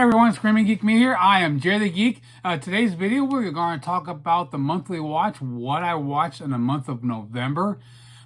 everyone, Screaming Geek Me here. I am Jay the Geek. Today's video, we're going to talk about the monthly watch, what I watched in the month of November.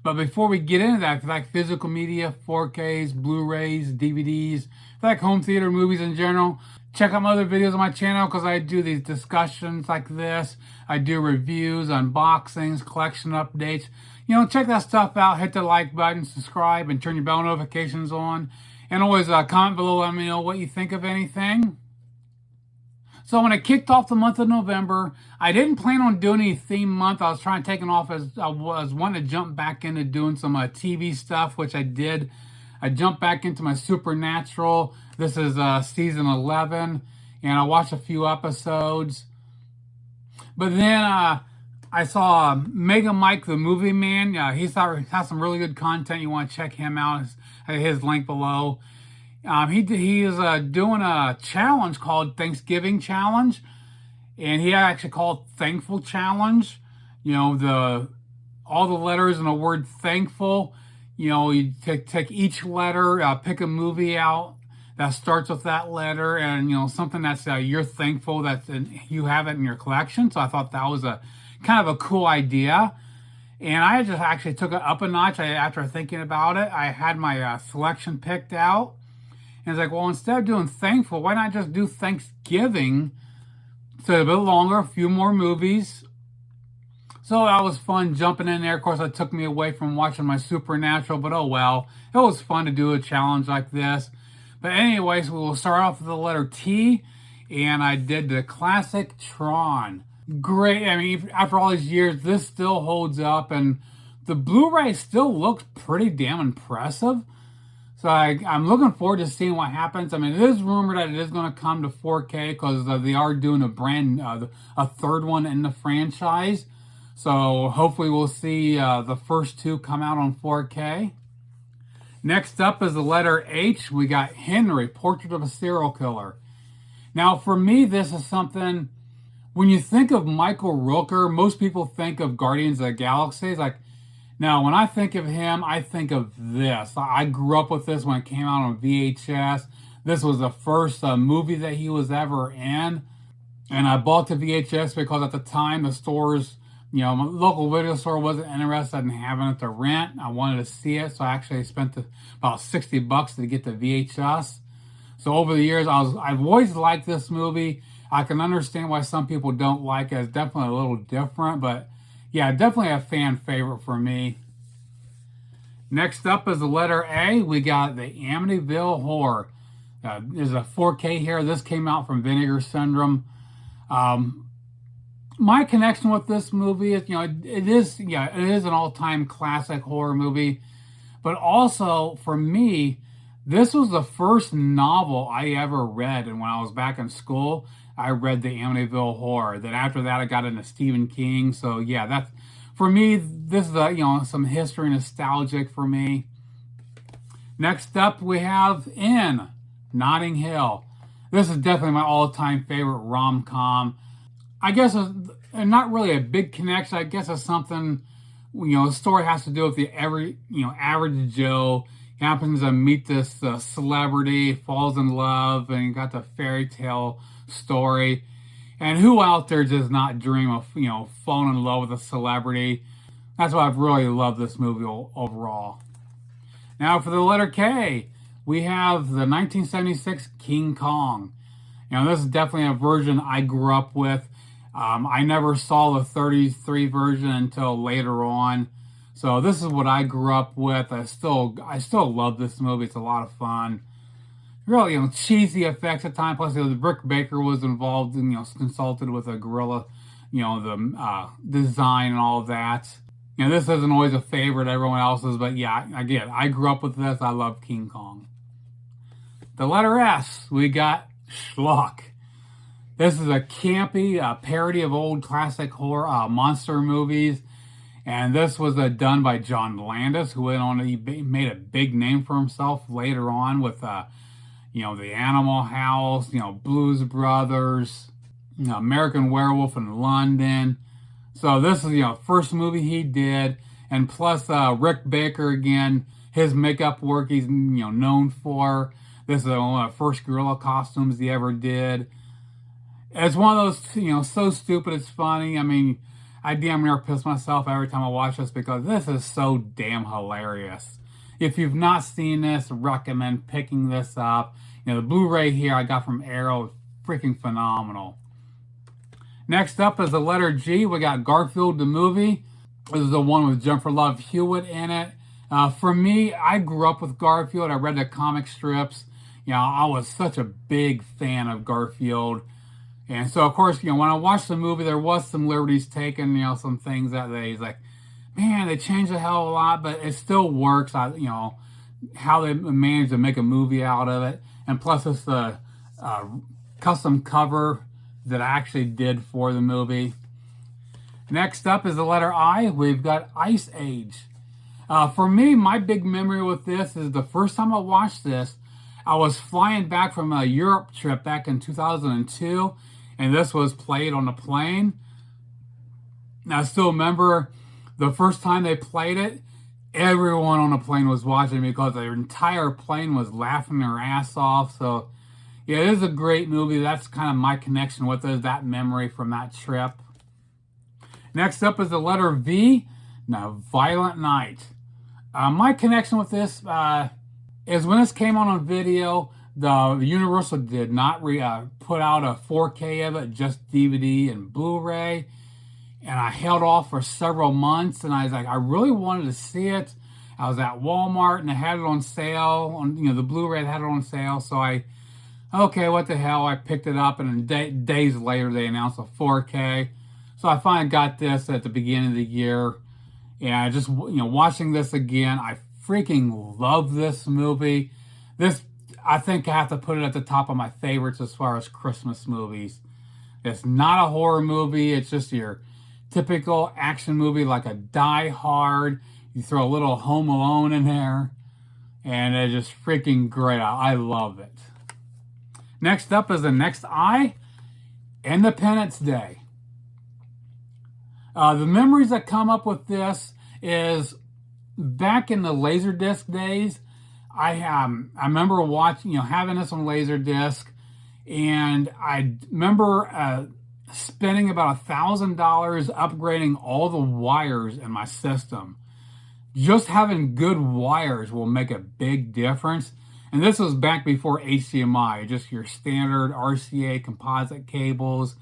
But before we get into that, if you like physical media, 4Ks, Blu-rays, DVDs, if you like home theater movies in general, check out my other videos on my channel because I do these discussions like this. I do reviews, unboxings, collection updates. You know, check that stuff out. Hit the like button, subscribe, and turn your bell notifications on. And always comment below, let me know what you think of anything. So when I kicked off the month of November, I didn't plan on doing any theme month. I was trying to take it off as I was wanting to jump back into doing some TV stuff, which I did. I jumped back into my Supernatural. This is season 11, and I watched a few episodes. But then I saw Mega Mike, the Movie Man. He has some really good content. You want to check him out. His link below. He is doing a challenge called Thanksgiving Challenge, and he actually called Thankful Challenge. You know, all the letters in the word thankful. You know, you take each letter, pick a movie out that starts with that letter, and you know something that's you're thankful that you have it in your collection. So I thought that was a kind of a cool idea. And I just actually took it up a notch after thinking about it. I had my selection picked out. And it's like, well, instead of doing thankful, why not just do Thanksgiving? So a bit longer, a few more movies. So that was fun jumping in there. Of course, it took me away from watching my Supernatural, but oh well. It was fun to do a challenge like this. But anyways, we will start off with the letter T. And I did the classic Tron. Great. I mean, after all these years, this still holds up, and the Blu-ray still looks pretty damn impressive. So I'm looking forward to seeing what happens. I mean, it is rumored that it is going to come to 4K because they are doing a third one in the franchise. So hopefully we'll see the first two come out on 4K. Next up is the letter H. We got Henry, Portrait of a Serial Killer. Now, for me, this is something. When you think of Michael Rooker, most people think of Guardians of the Galaxy. Like, now, when I think of him, I think of this. I grew up with this when it came out on VHS. This was the first movie that he was ever in. And I bought the VHS because at the time, the stores, you know, my local video store wasn't interested in having it to rent. I wanted to see it, so I actually spent about $60 to get the VHS. So over the years, I've always liked this movie. I can understand why some people don't like it. It's definitely a little different, but yeah, definitely a fan favorite for me. Next up is the letter A. We got the Amityville Horror. There's a 4K here. This came out from Vinegar Syndrome. My connection with this movie is, you know, it is an all-time classic horror movie, but also for me, this was the first novel I ever read, and when I was back in school, I read the Amityville Horror. Then after that, I got into Stephen King. So yeah, that's for me. This is some history nostalgic for me. Next up, we have N, Notting Hill. This is definitely my all-time favorite rom-com. I guess it's not really a big connection. I guess it's something, you know, the story has to do with the average Joe. He happens to meet this celebrity, falls in love, and you got the fairy tale story. And who out there does not dream of, you know, falling in love with a celebrity? That's why I've really loved this movie overall. Now for the letter K, we have the 1976 King Kong. You know, this is definitely a version I grew up with. I never saw the 33 version until later on. So this is what I grew up with. I still love this movie. It's a lot of fun. Really, you know, cheesy effects at times. Plus, Rick Baker was involved and, you know, consulted with a gorilla, you know, the design and all of that. You know, this isn't always a favorite, everyone else's, but yeah, again, I grew up with this. I love King Kong. The letter S, we got Schlock. This is a campy parody of old classic horror monster movies. And this was done by John Landis, who went on, he made a big name for himself later on with, you know, The Animal House, you know, Blues Brothers, you know, American Werewolf in London. So this is, you know, first movie he did. And plus Rick Baker, again, his makeup work he's, you know, known for. This is one of the first gorilla costumes he ever did. It's one of those, so stupid it's funny. I mean, I damn near piss myself every time I watch this because this is so damn hilarious. If you've not seen this, recommend picking this up. The Blu-ray here I got from Arrow, freaking phenomenal. Next up is the letter G. We got Garfield the movie. This is the one with Jennifer Love Hewitt in it. For me, I grew up with Garfield. I read the comic strips. I was such a big fan of Garfield. And so, of course, when I watched the movie, there was some liberties taken, some things that he's like, man, they changed a hell of a lot, but it still works. How they managed to make a movie out of it. And plus, it's the custom cover that I actually did for the movie. Next up is the letter I. We've got Ice Age. For me, my big memory with this is the first time I watched this, I was flying back from a Europe trip back in 2002, and this was played on the plane. And I still remember the first time they played it, everyone on the plane was watching because the entire plane was laughing their ass off. So, yeah, it is a great movie. That's kind of my connection with it, that memory from that trip. Next up is the letter V. Now, Violent Night. My connection with this is when this came on video, the Universal did not put out a 4K of it, just DVD and Blu-ray. And I held off for several months, and I was like, I really wanted to see it. I was at Walmart, and they had it on sale. The Blu-ray had it on sale, so okay, what the hell? I picked it up, and days later, they announced a 4K. So I finally got this at the beginning of the year. And I just, watching this again, I freaking love this movie. This, I think I have to put it at the top of my favorites as far as Christmas movies. It's not a horror movie. It's just your typical action movie like a Die Hard. You throw a little Home Alone in there. And it's just freaking great. I love it. Next up is the next I, Independence Day. The memories that come up with this is back in the Laserdisc days. I remember watching, having this on Laserdisc, and I remember spending about $1,000 upgrading all the wires in my system. Just having good wires will make a big difference. And this was back before HDMI, just your standard RCA composite cables.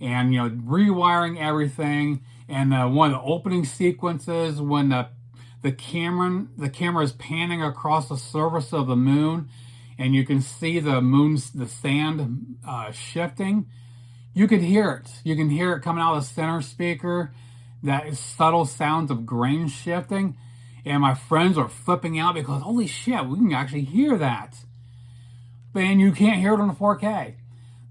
And, rewiring everything. And one of the opening sequences when the camera is panning across the surface of the moon, and you can see the sand shifting. You could hear it. You can hear it coming out of the center speaker. That subtle sounds of grain shifting. And my friends are flipping out because, holy shit, we can actually hear that. And you can't hear it on the 4K.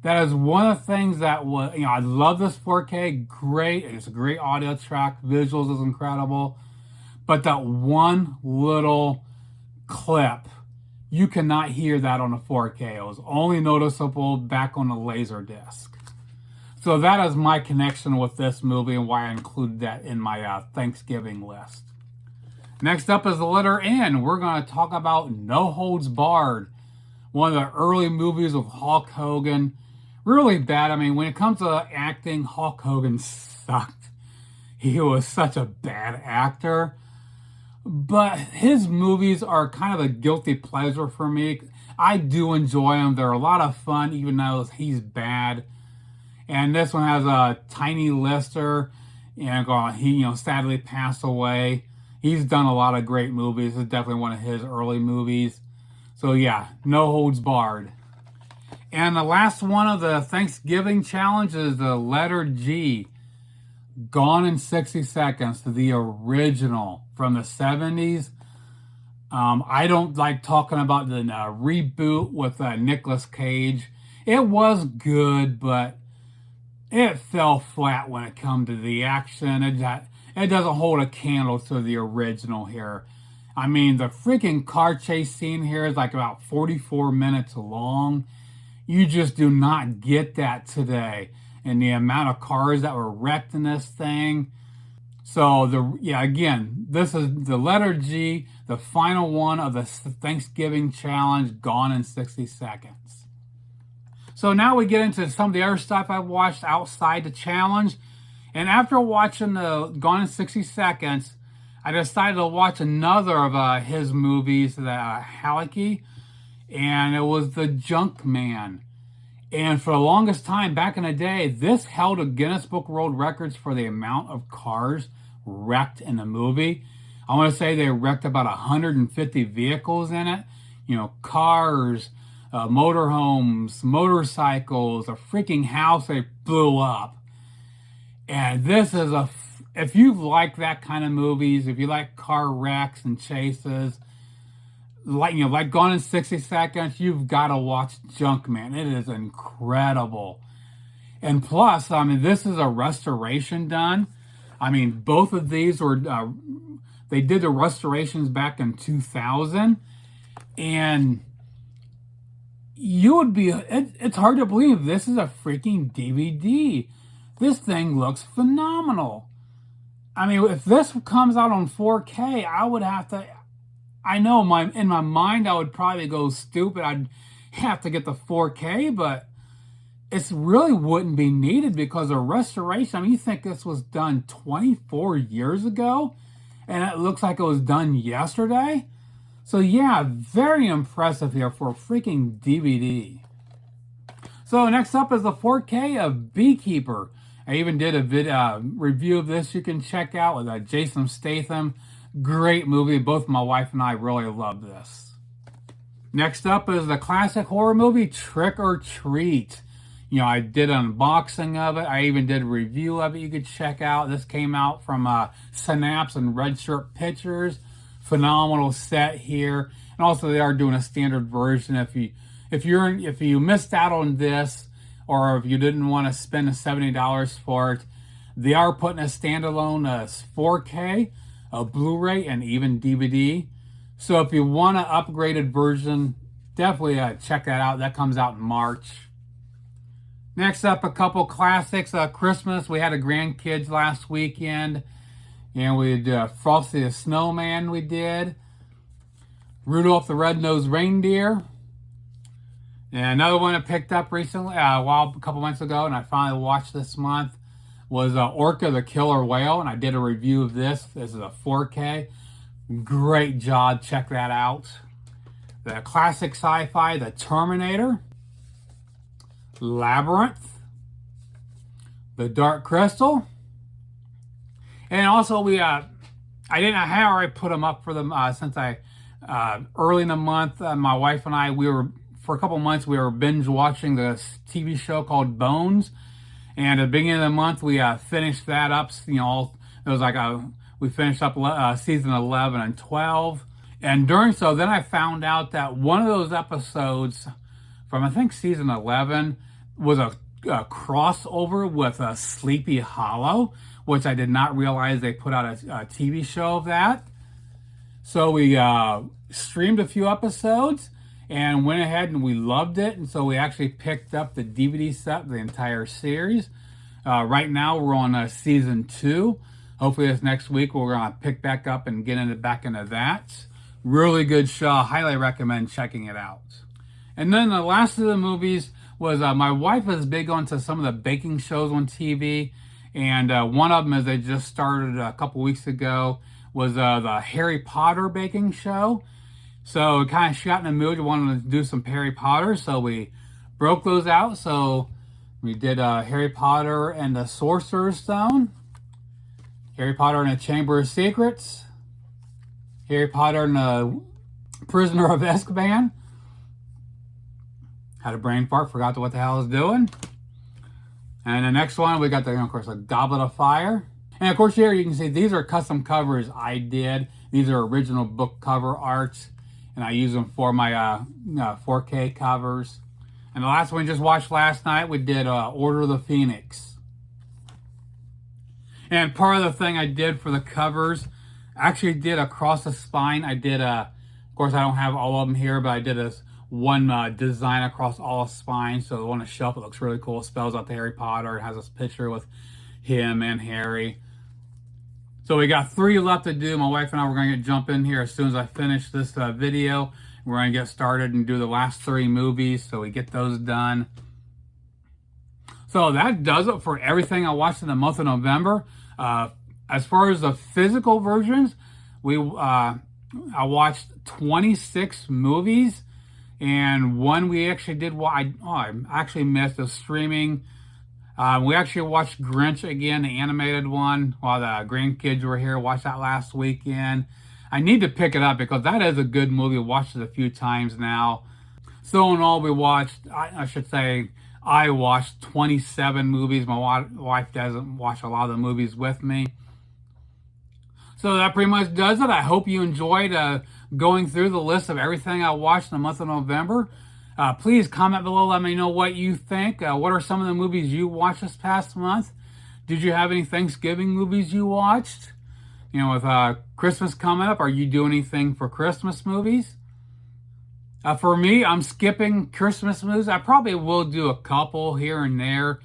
That is one of the things that was, I love this 4K, great. It's a great audio track. Visuals is incredible. But that one little clip, you cannot hear that on the 4K. It was only noticeable back on the Laserdisc. So that is my connection with this movie and why I included that in my Thanksgiving list. Next up is the letter N. We're going to talk about No Holds Barred. One of the early movies with Hulk Hogan. Really bad. I mean, when it comes to acting, Hulk Hogan sucked. He was such a bad actor. But his movies are kind of a guilty pleasure for me. I do enjoy them. They're a lot of fun, even though he's bad. And this one has a Tiny Lister. And he, sadly passed away. He's done a lot of great movies. It's definitely one of his early movies. So yeah, No Holds Barred. And the last one of the Thanksgiving challenge is the letter G. Gone in 60 Seconds, the original from the 70s. I don't like talking about the reboot with Nicolas Cage. It was good, but it fell flat when it come to the action. It doesn't hold a candle to the original here. I mean, the freaking car chase scene here is like about 44 minutes long. You just do not get that today. And the amount of cars that were wrecked in this thing. So again, this is the letter G, the final one of the Thanksgiving challenge, gone in 60 seconds. So now we get into some of the other stuff I've watched outside the challenge. And after watching the Gone in 60 Seconds, I decided to watch another of his movies, the Hallecky, and it was The Junk Man. And for the longest time back in the day, this held a Guinness Book World Records for the amount of cars wrecked in the movie. I want to say they wrecked about 150 vehicles in it. You know, cars, motorhomes, motorcycles, a freaking house they blew up. And this is if you like that kind of movies, if you like car wrecks and chases, like Gone in 60 Seconds, you've got to watch Junkman. It is incredible. And plus, I mean, this is a restoration done. I mean, both of these were, they did the restorations back in 2000. And it's hard to believe this is a freaking DVD. This thing looks phenomenal. I mean, if this comes out on 4K, I would have to, I know in my mind I would probably go stupid. I'd have to get the 4K, but it really wouldn't be needed because of restoration. I mean, you think this was done 24 years ago, and it looks like it was done yesterday? So yeah, very impressive here for a freaking DVD. So next up is the 4K of Beekeeper. I even did a review of this you can check out with Jason Statham. Great movie. Both my wife and I really love this. Next up is the classic horror movie Trick or Treat. You know, I did an unboxing of it. I even did a review of it you could check out. This came out from Synapse and Red Shirt Pictures. Phenomenal set here. And also they are doing a standard version. If you missed out on this, or if you didn't want to spend the $70 for it, they are putting a standalone 4K, a Blu-ray, and even DVD. So if you want an upgraded version, definitely check that out. That comes out in March. Next up, a couple classics. Christmas, we had a grandkids last weekend, and we did Frosty the Snowman. We did Rudolph the Red-Nosed Reindeer. And another one I picked up recently, a couple months ago, and I finally watched this month, was Orca the Killer Whale, and I did a review of this. This is a 4K. Great job. Check that out. The classic sci-fi, The Terminator, Labyrinth, The Dark Crystal, and also I already put them up for them since early in the month, my wife and I, for a couple months, we were binge watching this TV show called Bones. And at the beginning of the month, we finished that up. You know, it was like we finished up season 11 and 12. And during then I found out that one of those episodes from, I think, season 11 was a crossover with Sleepy Hollow, which I did not realize they put out a TV show of that. So we streamed a few episodes and went ahead and we loved it. And so we actually picked up the DVD set, the entire series. Right now we're on season 2. Hopefully this next week we're going to pick back up and get back into that. Really good show. Highly recommend checking it out. And then the last of the movies was my wife is big onto some of the baking shows on TV. And one of them, as they just started a couple weeks ago, was the Harry Potter baking show. So kind of got in the mood, we wanted to do some Harry Potter, so we broke those out. So we did Harry Potter and the Sorcerer's Stone, Harry Potter and the Chamber of Secrets, Harry Potter and the Prisoner of Azkaban. Had a brain fart, forgot what the hell I was doing. And the next one, we got of course, a Goblet of Fire. And of course here you can see these are custom covers I did. These are original book cover arts. And I use them for my 4K covers. And the last one we just watched last night, we did Order of the Phoenix. And part of the thing I did for the covers, I actually did across the spine. I did, of course I don't have all of them here, but I did this one design across all the spine. So on the shelf, it looks really cool. It spells out the Harry Potter. It has this picture with him and Harry. So we got 3 left to do. My wife and I, we're going to jump in here as soon as I finish this video. We're going to get started and do the last 3 movies, so we get those done. So that does it for everything I watched in the month of November. As far as the physical versions, I watched 26 movies, and one we actually did. I actually missed a streaming. We actually watched Grinch again, the animated one, while the grandkids were here. Watched that last weekend. I need to pick it up because that is a good movie. Watched it a few times now. So in all, we watched, I should say, I watched 27 movies. My wife doesn't watch a lot of the movies with me. So that pretty much does it. I hope you enjoyed going through the list of everything I watched in the month of November. Please comment below. Let me know what you think. What are some of the movies you watched this past month? Did you have any Thanksgiving movies you watched? You know, with Christmas coming up, are you doing anything for Christmas movies? For me, I'm skipping Christmas movies. I probably will do a couple here and there.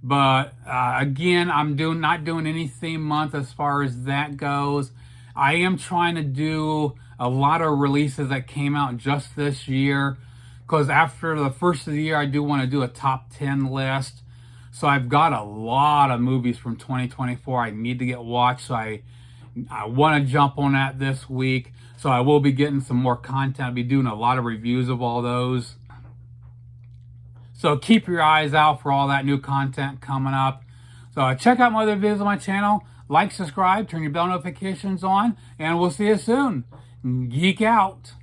But again, I'm not doing any theme month as far as that goes. I am trying to do a lot of releases that came out just this year. Because after the first of the year, I do want to do a top 10 list. So I've got a lot of movies from 2024 I need to get watched. So I want to jump on that this week. So I will be getting some more content. I'll be doing a lot of reviews of all those. So keep your eyes out for all that new content coming up. So check out my other videos on my channel. Like, subscribe, turn your bell notifications on, and we'll see you soon. Geek out.